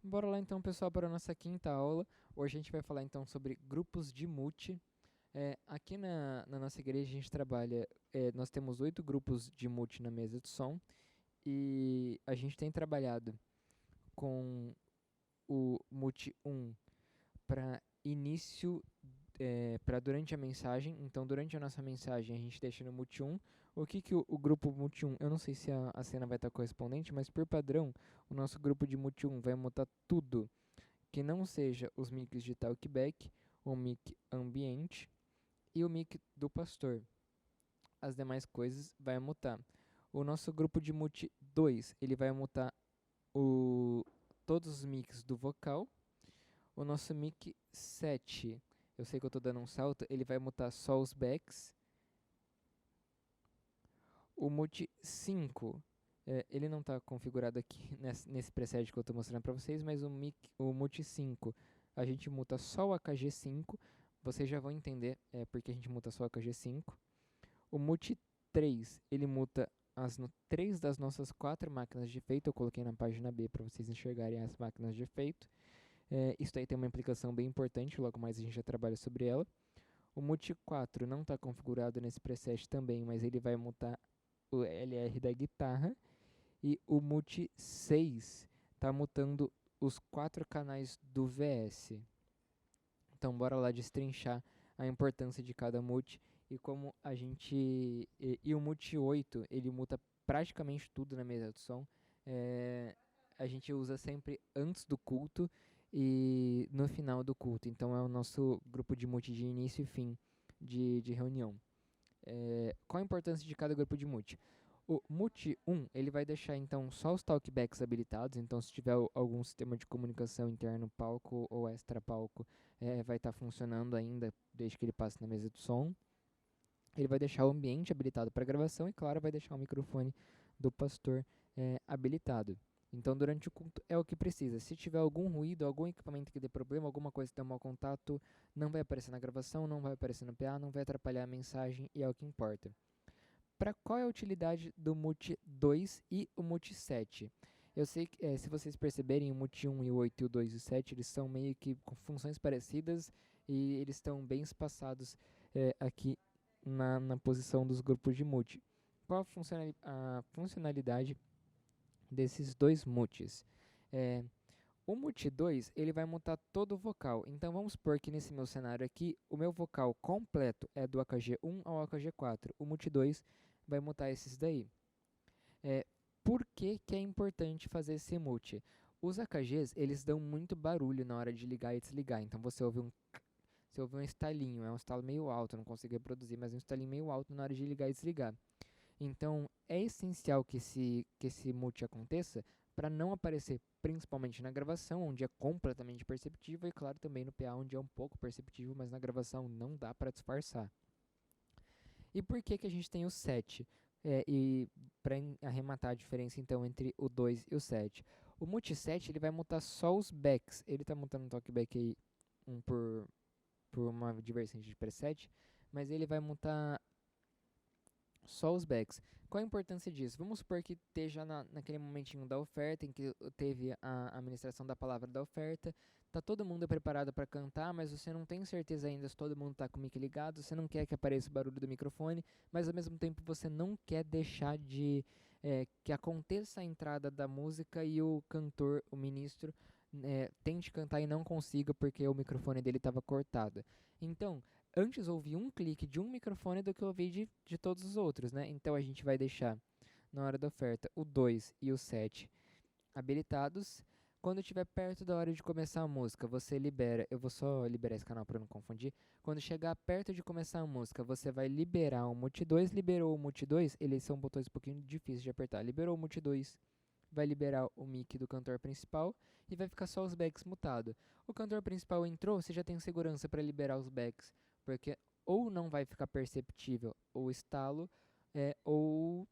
Bora lá então, pessoal, para a nossa quinta aula. Hoje a gente vai falar então sobre grupos de multi. Aqui na nossa igreja a gente trabalha, nós temos 8 grupos de multi na mesa de som e a gente tem trabalhado com o multi um para início, para durante a mensagem. Então, durante a nossa mensagem a gente deixa no multi um. O que que o grupo multi um, eu não sei se a cena vai estar correspondente, mas por padrão, o nosso grupo de multi um vai mutar tudo que não seja os mics de talkback, o mic ambiente e o mic do pastor. As demais coisas vai mutar. O nosso grupo de mute 2, ele vai mutar todos os mics do vocal. O nosso mic 7, eu sei que eu estou dando um salto, ele vai mutar só os backs. O mute 5, ele não está configurado aqui nesse preset que eu estou mostrando para vocês, mas o mute 5, a gente muta só o AKG5. Vocês já vão entender porque a gente muta só o AKG5. O mute 3, ele muta 3 das nossas 4 máquinas de efeito. Eu coloquei na página B para vocês enxergarem as máquinas de efeito. Isso aí tem uma implicação bem importante, logo mais a gente já trabalha sobre ela. O mute 4 não está configurado nesse preset também, mas ele vai mutar o LR da guitarra. E o mute 6 está mutando os 4 canais do VS. Então bora lá destrinchar a importância de cada mute e como a gente... E o mute 8, ele muta praticamente tudo na mesa de som. A gente usa sempre antes do culto e no final do culto. Então é o nosso grupo de mute de início e fim de reunião. Qual a importância de cada grupo de mute? O mute 1, ele vai deixar então só os talkbacks habilitados, então se tiver algum sistema de comunicação interno palco ou extra palco, vai estar funcionando ainda desde que ele passe na mesa de som. Ele vai deixar o ambiente habilitado para gravação e, claro, vai deixar o microfone do pastor habilitado. Então, durante o culto é o que precisa. Se tiver algum ruído, algum equipamento que dê problema, alguma coisa que dê mau contato, não vai aparecer na gravação, não vai aparecer no PA, não vai atrapalhar a mensagem e é o que importa. Para qual é a utilidade do Multi 2 e o Multi 7? Eu sei que, se vocês perceberem, o Multi 1 e o 8 e o 2 e o 7, eles são meio que com funções parecidas e eles estão bem espaçados aqui na posição dos grupos de multi. Qual a funcionalidade desses dois multis? O multi 2, ele vai mutar todo o vocal. Então vamos supor que nesse meu cenário aqui, o meu vocal completo é do AKG1 ao AKG4. O multi 2 vai mutar esses daí. Por que que é importante fazer esse multi? Os AKGs, eles dão muito barulho na hora de ligar e desligar. Então você ouve um estalinho, é um estalo meio alto, não consigo reproduzir, mas é um estalinho meio alto na hora de ligar e desligar. Então, é essencial que esse multi aconteça para não aparecer principalmente na gravação, onde é completamente perceptível, e claro, também no PA, onde é um pouco perceptível, mas na gravação não dá para disfarçar. E por que que a gente tem o 7? E para arrematar a diferença então entre o 2 e o 7. O multi 7 ele vai mutar só os backs. Ele está mutando um talkback aí um por uma divergência de preset, mas ele vai mutar só os backs. Qual a importância disso? Vamos supor que esteja naquele momentinho da oferta, em que teve a administração da palavra da oferta, tá todo mundo preparado para cantar, mas você não tem certeza ainda se todo mundo está com o mic ligado, você não quer que apareça o barulho do microfone, mas ao mesmo tempo você não quer deixar que aconteça a entrada da música e o cantor, o ministro, tente cantar e não consiga porque o microfone dele estava cortado. Então, antes ouvi um clique de um microfone do que ouvir de todos os outros, né? Então a gente vai deixar na hora da oferta o 2 e o 7 habilitados. Quando estiver perto da hora de começar a música, você libera. Eu vou só liberar esse canal para não confundir. Quando chegar perto de começar a música, você vai liberar o Multi 2. Liberou o Multi 2, eles são botões um pouquinho difíceis de apertar. Liberou o Multi 2, vai liberar o mic do cantor principal e vai ficar só os backs mutado. O cantor principal entrou, você já tem segurança para liberar os backs, porque ou não vai ficar perceptível o estalo, ou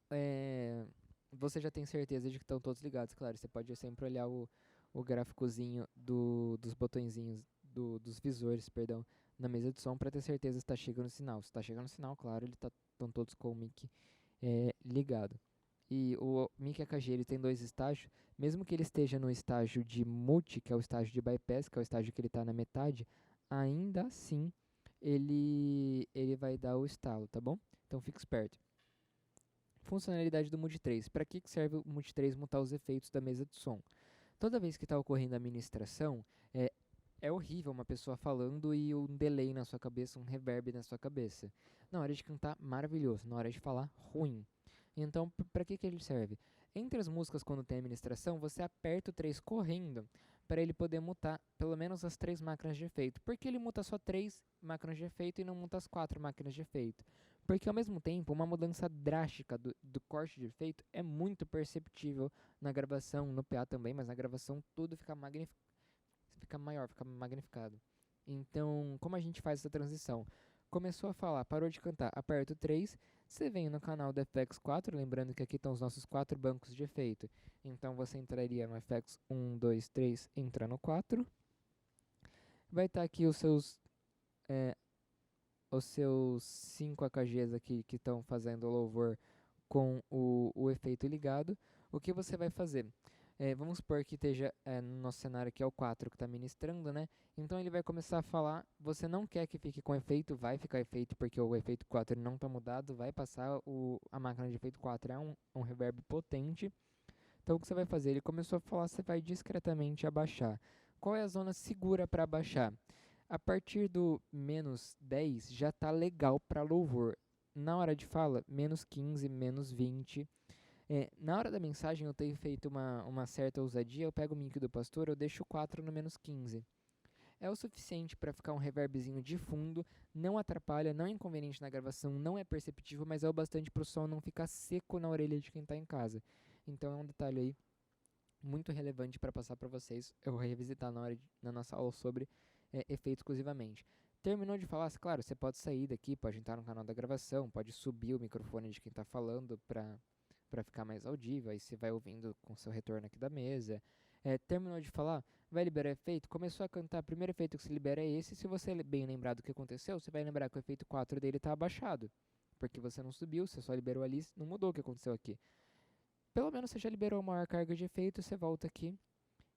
é, você já tem certeza de que estão todos ligados. Claro, você pode sempre olhar o gráficozinho dos botõezinhos, dos visores, perdão, na mesa de som para ter certeza se está chegando o sinal. Se está chegando o sinal, claro, estão todos com o mic ligado. e o mic AKG ele tem dois estágios, mesmo que ele esteja no estágio de mute, que é o estágio de bypass, que é o estágio que ele está na metade, ainda assim ele vai dar o estalo, tá bom? Então fique esperto. Funcionalidade do Mute 3. Para que serve o Mute 3 mutar os efeitos da mesa de som? Toda vez que está ocorrendo a ministração, é horrível uma pessoa falando e um delay na sua cabeça, um reverb na sua cabeça. Na hora de cantar, maravilhoso. Na hora de falar, ruim. Então, para que ele serve? Entre as músicas, quando tem a ministração, você aperta o 3 correndo para ele poder mutar pelo menos as 3 máquinas de efeito. Por que ele muta só 3 máquinas de efeito e não muta as 4 máquinas de efeito? Porque, ao mesmo tempo, uma mudança drástica do corte de efeito é muito perceptível na gravação, no PA também, mas na gravação tudo fica maior, fica magnificado. Então, como a gente faz essa transição? Começou a falar, parou de cantar, aperta o 3, você vem no canal do FX4, lembrando que aqui estão os nossos 4 bancos de efeito. Então você entraria no FX 1, 2, 3, entra no 4. Vai estar aqui os seus 5 AKGs aqui que estão fazendo o louvor com o efeito ligado. O que você vai fazer? Vamos supor que esteja no nosso cenário aqui é o 4 que está ministrando, né? Então ele vai começar a falar, você não quer que fique com efeito, vai ficar efeito porque o efeito 4 não está mudado, vai passar, a máquina de efeito 4 é um reverb potente. Então o que você vai fazer? Ele começou a falar, você vai discretamente abaixar. Qual é a zona segura para abaixar? A partir do menos 10 já está legal para louvor. Na hora de fala, menos 15, menos 20. Na hora da mensagem eu tenho feito uma certa ousadia, eu pego o mic do pastor, eu deixo o 4 no menos 15. É o suficiente para ficar um reverbzinho de fundo, não atrapalha, não é inconveniente na gravação, não é perceptível, mas é o bastante para o som não ficar seco na orelha de quem está em casa. Então é um detalhe aí muito relevante para passar para vocês, eu vou revisitar na nossa aula sobre efeito exclusivamente. Terminou de falar, claro, você pode sair daqui, pode entrar no canal da gravação, pode subir o microfone de quem está falando para ficar mais audível, aí você vai ouvindo com seu retorno aqui da mesa. Terminou de falar, vai liberar efeito, começou a cantar, o primeiro efeito que se libera é esse, se você bem lembrar do que aconteceu, você vai lembrar que o efeito 4 dele está abaixado, porque você não subiu, você só liberou ali, não mudou o que aconteceu aqui. Pelo menos você já liberou a maior carga de efeito, você volta aqui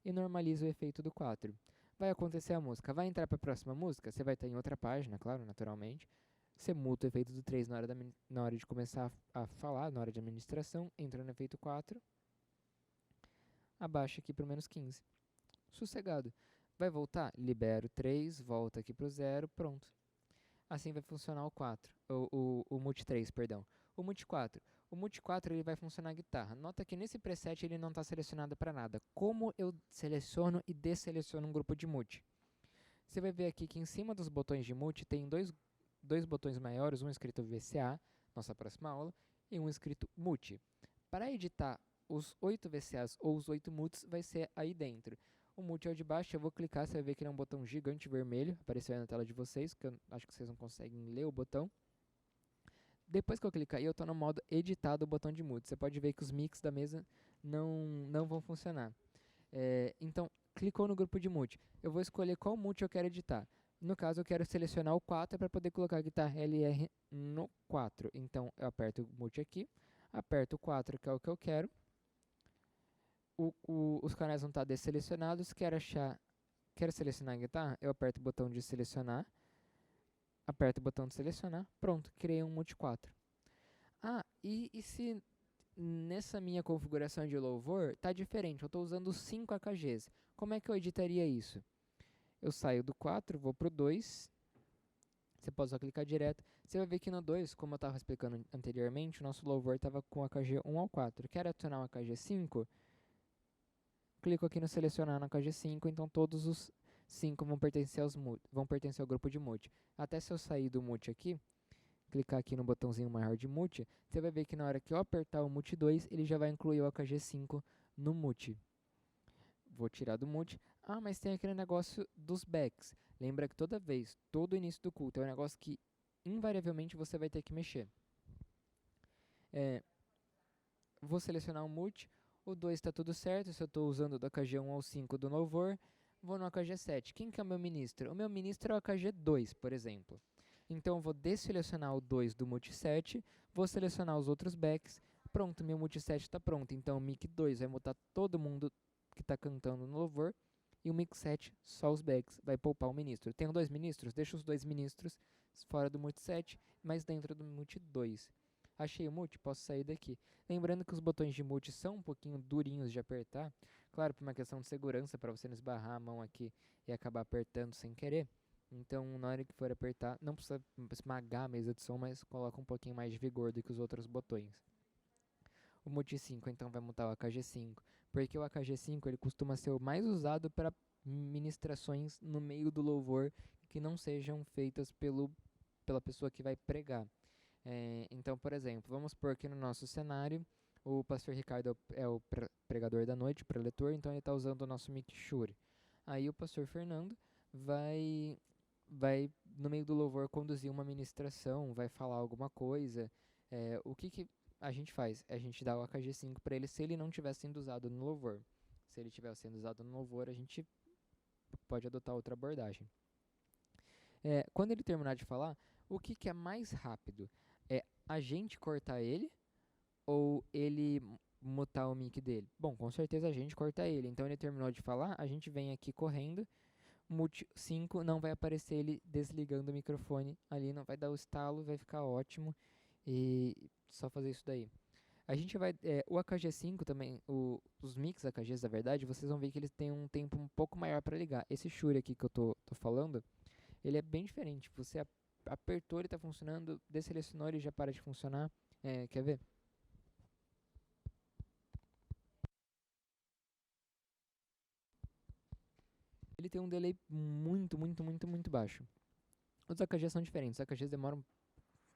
e normaliza o efeito do 4. Vai acontecer a música, vai entrar para a próxima música, você vai estar em outra página, claro, naturalmente. Você muta o efeito do 3 na hora de começar a falar, na hora de administração, entra no efeito 4, abaixa aqui para o menos 15. Sossegado. Vai voltar? Libera o 3, volta aqui para o 0, pronto. Assim vai funcionar o 4, o Multi 3, perdão. O Multi 4. O Multi 4 ele vai funcionar a guitarra. Nota que nesse preset ele não está selecionado para nada. Como eu seleciono e desseleciono um grupo de Multi? Você vai ver aqui que em cima dos botões de Multi tem dois botões maiores, um escrito VCA, nossa próxima aula, e um escrito Multi. Para editar os 8 VCAs ou os 8 Multis vai ser aí dentro. O Multi é o de baixo, eu vou clicar, você vai ver que ele é um botão gigante vermelho, apareceu aí na tela de vocês, que eu acho que vocês não conseguem ler o botão. Depois que eu clicar aí, eu estou no modo editar do botão de mute. Você pode ver que os mix da mesa não vão funcionar. Então, clicou no grupo de mute. Eu vou escolher qual mute eu quero editar. No caso, eu quero selecionar o 4 para poder colocar a guitarra LR no 4. Então, eu aperto o mute aqui, aperto o 4, que é o que eu quero. Os canais vão estar desselecionados. Quero selecionar a guitarra, eu aperto o botão de selecionar. Aperto o botão de selecionar, pronto, criei um Multi 4. E se nessa minha configuração de louvor está diferente, eu estou usando 5 AKGs, como é que eu editaria isso? Eu saio do 4, vou para o 2, você pode só clicar direto, você vai ver que no 2, como eu estava explicando anteriormente, o nosso louvor estava com AKG 1 ao 4, quero adicionar um AKG 5, clico aqui no selecionar no AKG 5, então todos os 5 vão pertencer ao grupo de mute. Até se eu sair do mute aqui, clicar aqui no botãozinho maior de mute, você vai ver que na hora que eu apertar o mute 2, ele já vai incluir o AKG 5 no mute. Vou tirar do mute. Mas tem aquele negócio dos backs. Lembra que todo início do culto é um negócio que invariavelmente você vai ter que mexer. Vou selecionar o mute. O 2 está tudo certo, se eu estou usando do AKG 1 ao 5 do louvor, vou no AKG 7. Quem que é o meu ministro? O meu ministro é o AKG 2, por exemplo. Então, eu vou desselecionar o 2 do Multi 7, vou selecionar os outros backs, pronto, meu multi 7 tá pronto. Então o mic 2 vai mutar todo mundo que tá cantando no louvor. E o mic 7, só os backs, vai poupar o ministro. Tenho 2 ministros? Deixa os 2 ministros fora do multi 7, mas dentro do multi 2. Achei o multi? Posso sair daqui. Lembrando que os botões de multi são um pouquinho durinhos de apertar. Claro, por uma questão de segurança, para você não esbarrar a mão aqui e acabar apertando sem querer. Então, na hora que for apertar, não precisa esmagar a mesa de som, mas coloca um pouquinho mais de vigor do que os outros botões. O multi 5, então, vai mutar o AKG5, porque o AKG5 ele costuma ser o mais usado para ministrações no meio do louvor que não sejam feitas pela pessoa que vai pregar. Então, por exemplo, vamos supor que no nosso cenário o pastor Ricardo é o pregador da noite, o preletor, então ele está usando o nosso mic Shure. Aí o pastor Fernando vai no meio do louvor conduzir uma ministração, vai falar alguma coisa. O que a gente faz? A gente dá o AKG5 para ele se ele não estiver sendo usado no louvor. Se ele estiver sendo usado no louvor, a gente pode adotar outra abordagem. Quando ele terminar de falar, o que é mais rápido? É a gente cortar ele ou ele mutar o mic dele? Bom, com certeza a gente corta ele. Então ele terminou de falar, a gente vem aqui correndo. Multi 5 não vai aparecer ele desligando o microfone ali, não vai dar o estalo, vai ficar ótimo. E só fazer isso daí. A gente vai. O AKG5 também, os mix AKGs, na verdade, vocês vão ver que eles têm um tempo um pouco maior para ligar. Esse Shure aqui que eu tô falando, ele é bem diferente. Você apertou, ele está funcionando, desselecionou, ele já para de funcionar. Quer ver? Ele tem um delay muito, muito, muito, muito baixo. Os AKGs são diferentes. Os AKGs demoram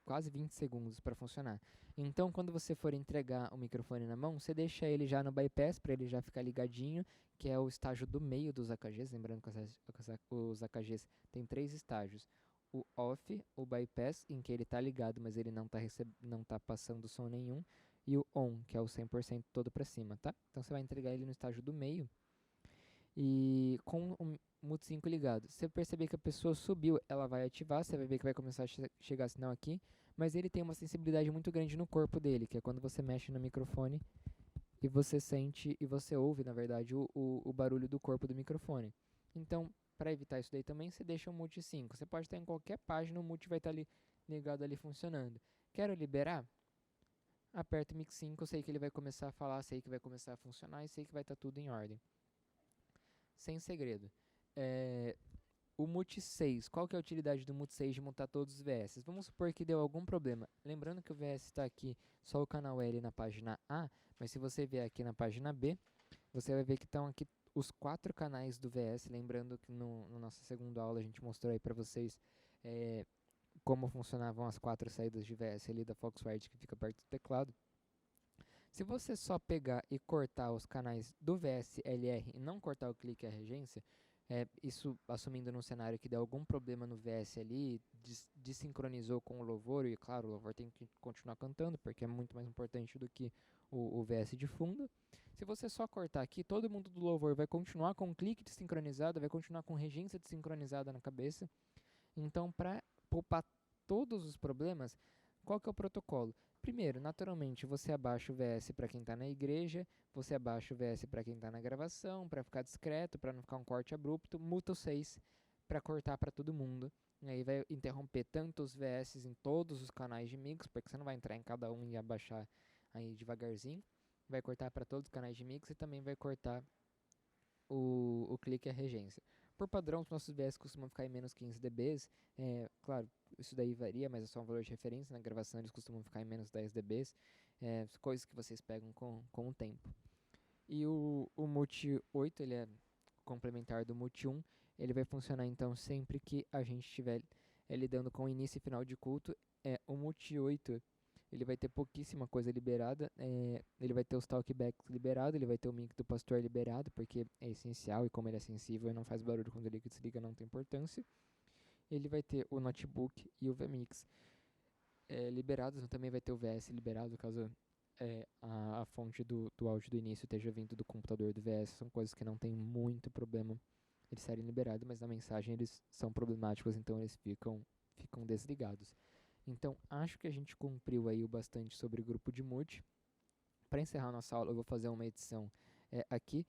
quase 20 segundos para funcionar. Então, quando você for entregar o microfone na mão, você deixa ele já no bypass para ele já ficar ligadinho, que é o estágio do meio dos AKGs. Lembrando que os AKGs têm 3 estágios. O off, o bypass, em que ele está ligado, mas ele não tá passando som nenhum. E o on, que é o 100% todo para cima, tá? Então, você vai entregar ele no estágio do meio. E com o Mute 5 ligado, se você perceber que a pessoa subiu, ela vai ativar, você vai ver que vai começar a chegar sinal aqui, mas ele tem uma sensibilidade muito grande no corpo dele, que é quando você mexe no microfone e você sente e você ouve, na verdade, o barulho do corpo do microfone. Então, para evitar isso daí também, você deixa o Mute 5. Você pode estar em qualquer página, o Mute vai estar ali ligado ali funcionando. Quero liberar? Aperto o Mix 5, eu sei que ele vai começar a falar, sei que vai começar a funcionar e sei que vai estar tudo em ordem. Sem segredo. O Multi 6, qual que é a utilidade do Multi 6 de montar todos os VS? Vamos supor que deu algum problema. Lembrando que o VS está aqui só o canal L na página A, mas se você vier aqui na página B, você vai ver que estão aqui os 4 canais do VS. Lembrando que na nossa segunda aula a gente mostrou aí para vocês como funcionavam as 4 saídas de VS ali da Foxwide que fica perto do teclado. Se você só pegar e cortar os canais do VS-LR e não cortar o clique e a regência, isso assumindo num cenário que deu algum problema no VS ali, desincronizou com o louvor, e claro, o louvor tem que continuar cantando, porque é muito mais importante do que o VS de fundo. Se você só cortar aqui, todo mundo do louvor vai continuar com o clique desincronizado, vai continuar com regência desincronizada na cabeça. Então, para poupar todos os problemas, qual que é o protocolo? Primeiro, naturalmente, você abaixa o VS para quem está na igreja, você abaixa o VS para quem está na gravação, para ficar discreto, para não ficar um corte abrupto, muta o 6 para cortar para todo mundo. E aí vai interromper tanto os VS em todos os canais de mix, porque você não vai entrar em cada um e abaixar aí devagarzinho. Vai cortar para todos os canais de mix e também vai cortar o clique e a regência. Por padrão, os nossos VS costumam ficar em menos 15 dB. Claro, isso daí varia, mas é só um valor de referência. Na gravação eles costumam ficar em menos 10 dB. Coisas que vocês pegam com o tempo. E o Multi 8, ele é complementar do Multi 1. Ele vai funcionar então sempre que a gente estiver lidando com início e final de culto. O Multi 8 ele vai ter pouquíssima coisa liberada, ele vai ter os talkbacks liberados, ele vai ter o mic do pastor liberado, porque é essencial e como ele é sensível e não faz barulho quando ele desliga, não tem importância. Ele vai ter o notebook e o vmix liberados, também vai ter o VS liberado, caso a fonte do áudio do início esteja vindo do computador do VS, são coisas que não tem muito problema eles serem liberados, mas na mensagem eles são problemáticos, então eles ficam desligados. Então, acho que a gente cumpriu aí o bastante sobre o grupo de multi. Para encerrar nossa aula, eu vou fazer uma edição aqui.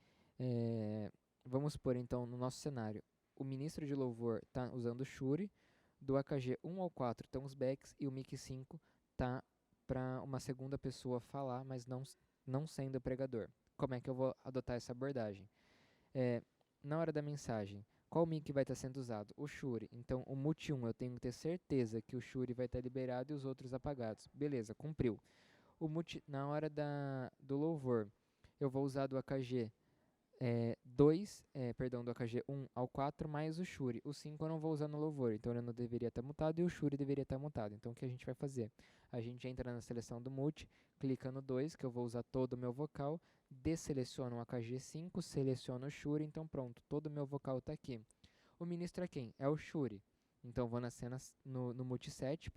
Vamos supor, então, no nosso cenário, o ministro de louvor está usando o Shuri, do AKG 1 ao 4 estão os backs e o mic 5 está para uma segunda pessoa falar, mas não sendo o pregador. Como é que eu vou adotar essa abordagem? Na hora da mensagem, qual mic vai estar sendo usado? O Shuri. Então, o mute 1, eu tenho que ter certeza que o Shuri vai estar liberado e os outros apagados. Beleza, cumpriu. Na hora do louvor, eu vou usar do AKG 2, do AKG 1 ao 4 mais o Shuri. O 5 eu não vou usar no louvor, então ele não deveria estar mutado e o Shuri deveria estar mutado. Então o que a gente vai fazer? A gente entra na seleção do mute, clica no 2, que eu vou usar todo o meu vocal, desseleciona o AKG 5, seleciono o Shuri, então pronto, todo o meu vocal está aqui. O ministro é quem? É o Shuri. Então vou no mute 7,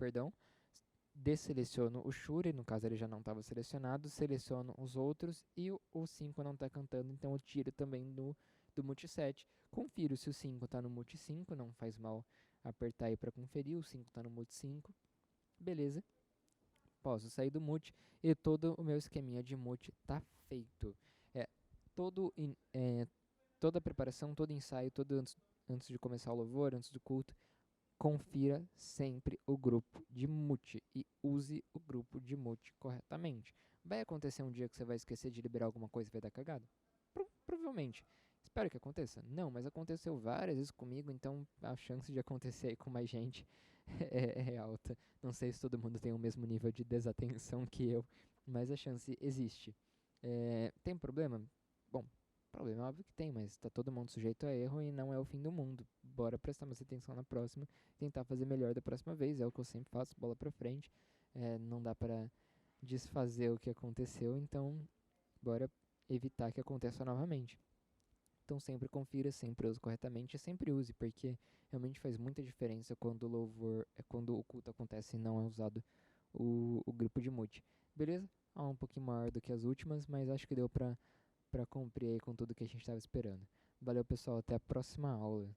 desseleciono o Shuri, no caso ele já não estava selecionado, seleciono os outros e o 5 não está cantando, então eu tiro também do mute 7. Confiro se o 5 está no mute 5, não faz mal apertar aí para conferir, o 5 está no mute 5, beleza. Posso sair do mute e todo o meu esqueminha de mute está feito. Toda a preparação, todo ensaio, todo antes de começar o louvor, antes do culto, confira sempre o grupo de mute e use o grupo de mute corretamente. Vai acontecer um dia que você vai esquecer de liberar alguma coisa e vai dar cagada? Provavelmente. Espero que aconteça. Não, mas aconteceu várias vezes comigo, então a chance de acontecer aí com mais gente é alta. Não sei se todo mundo tem o mesmo nível de desatenção que eu, mas a chance existe. Tem problema? Bom, problema é óbvio que tem, mas tá todo mundo sujeito a erro e não é o fim do mundo. Bora prestar mais atenção na próxima, tentar fazer melhor da próxima vez, é o que eu sempre faço, bola pra frente. Não dá para desfazer o que aconteceu, então bora evitar que aconteça novamente. Então sempre confira, sempre use corretamente e sempre use, porque realmente faz muita diferença quando o louvor, quando o culto acontece e não é usado o grupo de mute. Beleza? Um pouquinho maior do que as últimas, mas acho que deu para cumprir aí com tudo que a gente estava esperando. Valeu, pessoal, até a próxima aula.